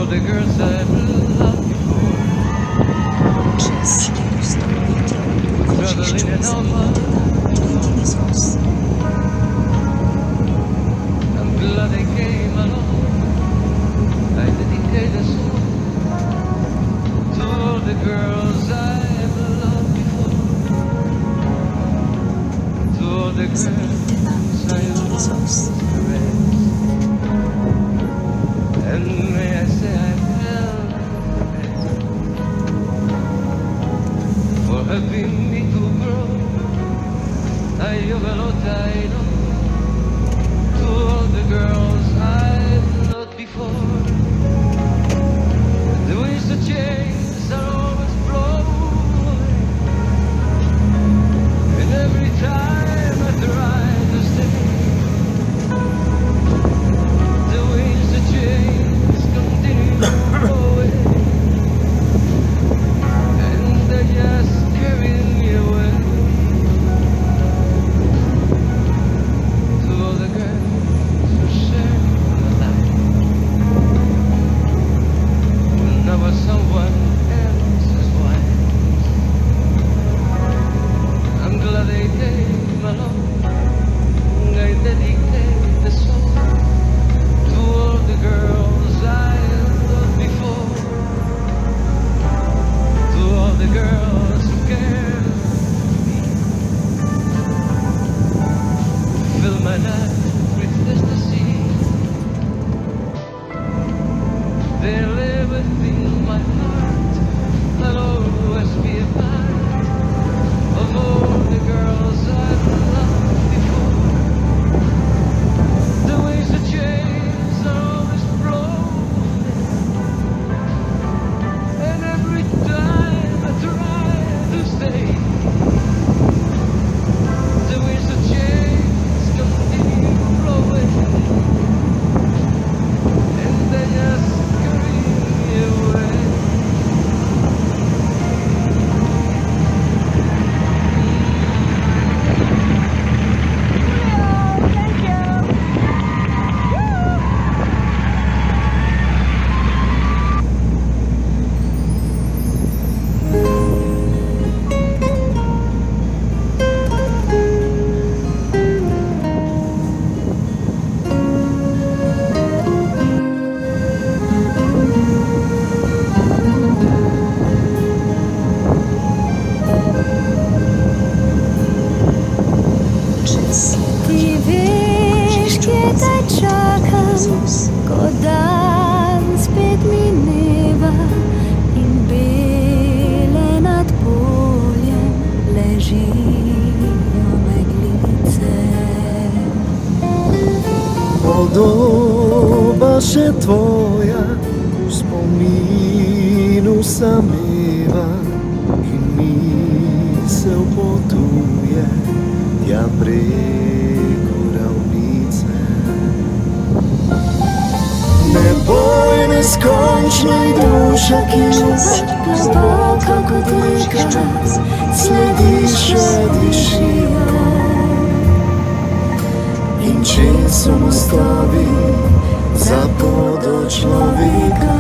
the girls I've loved before, Český ústavní děl traveling in all my lidi Isus. I'm glad they came along. I dedicate a song to all the girls I've loved before, to all the girls I Isus. caressed. And may I say I felt bad for helping me to grow. I overlooked, I know, to all the girls I've loved before. The winds that change are always blowing, and every time I try to stay, the winds that change continue blowing, and they just carry me away. To all the girls who shared my life, when I was someone else's wife, I'm glad they came along. I dedicate the song to all the girls I loved before, to all the girls who cared for me, fill my life with ecstasy. They live within my heart. I'll always be a part of all the girls I've loved before. The ways that change are always flowing, and every time I try to stay, the ways that change continue flowing, and they just carry me away. Ty vieš, kde čakám, ko dan späť mineva, in byle nad poljem ležijo meglice. Podoba še tvoja v spominu sameva in misel potuje tja preko ravnice. Nebo je neskončna i duša, ki globoko kot reka slediš jo. In če so mostovi za pot do človeka,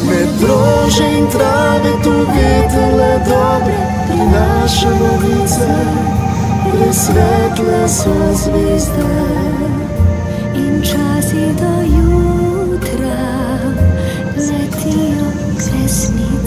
med rože in trave tu veter le dobre prinaša novice, presvetle so zvezde. In časi do jutra letijo pesnice.